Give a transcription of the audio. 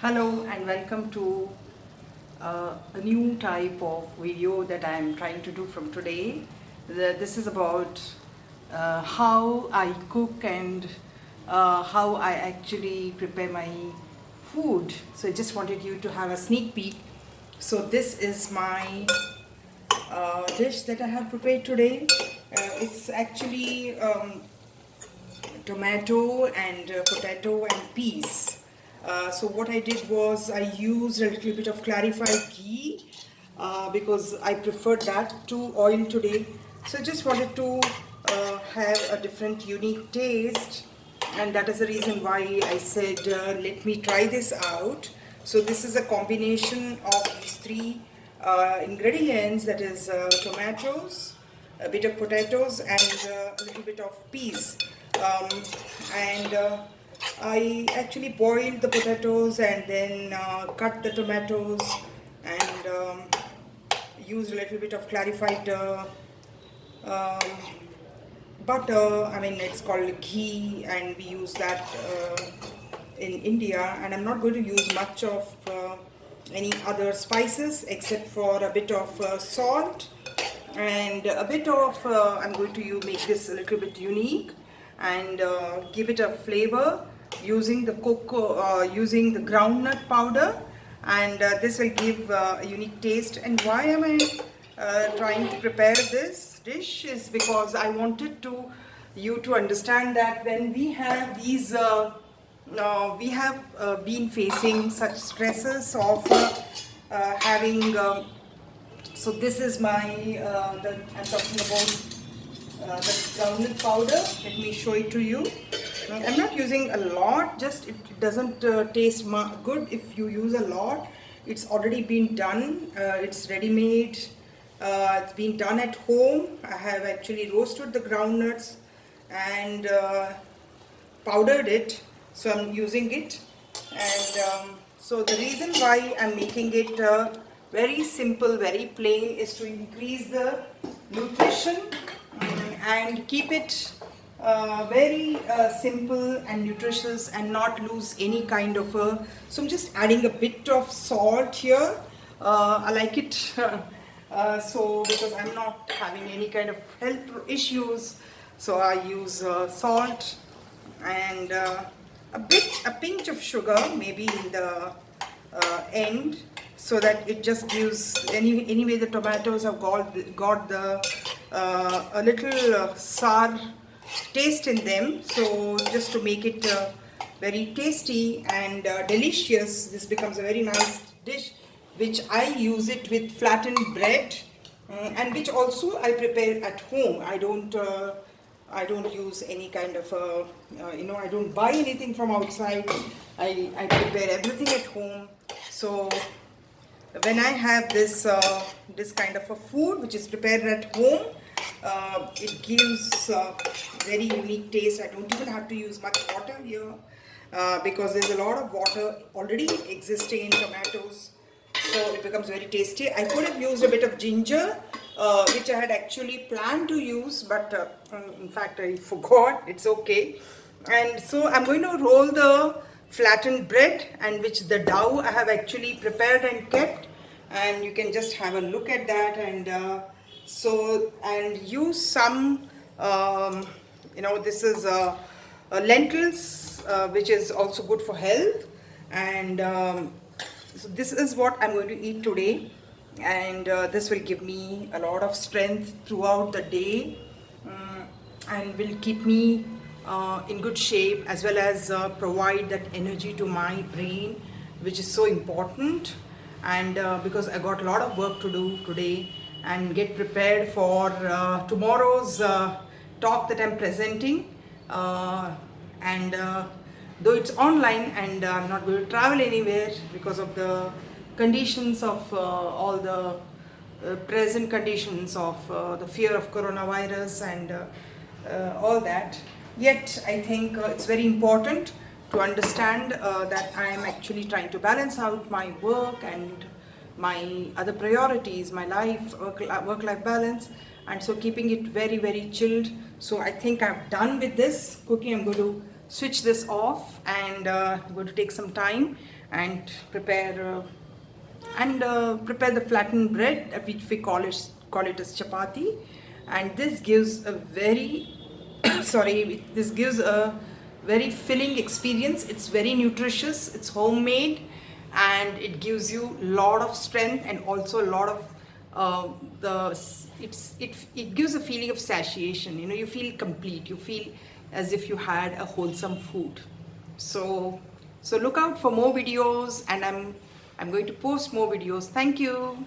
Hello and welcome to a new type of video that I am trying to do from today. This is about how I cook and how I actually prepare my food. So I just wanted you to have a sneak peek. So this is my dish that I have prepared today. It's actually tomato and potato and peas. So what I did was I used a little bit of clarified ghee because I preferred that to oil today. So I just wanted to have a different unique taste, and that is the reason why I said let me try this out. So this is a combination of these three ingredients, that is tomatoes, a bit of potatoes and a little bit of peas. And I actually boiled the potatoes and then cut the tomatoes and used a little bit of clarified um, butter. I mean, it's called ghee, and we use that in India. And I'm not going to use much of any other spices except for a bit of salt and a bit of I'm going to make this a little bit unique and give it a flavor using the using the groundnut powder, and this will give a unique taste. And why am I trying to prepare this dish is because I wanted you to understand that when we have these we have been facing such stresses of having so this is my I'm talking about the groundnut powder. Let me show it to you. I'm not using a lot, just it doesn't taste good if you use a lot. It's already been done, it's ready made, it's been done at home. I have actually roasted the groundnuts and powdered it, so I'm using it. And so the reason why I'm making it very simple, very plain, is to increase the nutrition and keep it very simple and nutritious and not lose any kind of a. So I'm just adding a bit of salt here. I like it so because I'm not having any kind of health issues, so I use salt and a pinch of sugar maybe in the end, so that it just gives anyway the tomatoes have got the a little sour taste in them. So just to make it very tasty and delicious, this becomes a very nice dish, which I use it with flattened bread, and which also I prepare at home. I don't use any kind of I don't buy anything from outside. I prepare everything at home. So when I have this this kind of a food which is prepared at home, it gives very unique taste. I don't even have to use much water here because there's a lot of water already existing in tomatoes, so it becomes very tasty. I could have used a bit of ginger, which I had actually planned to use, but in fact I forgot. It's okay. And so I'm going to roll the flattened bread, and which the dough I have actually prepared and kept, and you can just have a look at that. And and use some this is lentils, which is also good for health. And so this is what I'm going to eat today, and this will give me a lot of strength throughout the day, and will keep me in good shape, as well as provide that energy to my brain, which is so important. And because I got a lot of work to do today and get prepared for tomorrow's talk that I'm presenting, and though it's online and I'm not going to travel anywhere because of the conditions of all the present conditions of the fear of coronavirus and all that, yet I think it's very important to understand that I am actually trying to balance out my work and my other priorities, my life, work-life balance, and so keeping it very, very chilled. So I think I'm done with this cooking. I'm going to switch this off, and I'm going to take some time and prepare the flattened bread, which we call it as chapati. And this gives a very sorry, this gives a very filling experience. It's very nutritious, it's homemade, and it gives you a lot of strength, and also a lot of it gives a feeling of satiation. You feel complete, you feel as if you had a wholesome food. So look out for more videos, and I'm going to post more videos. Thank you.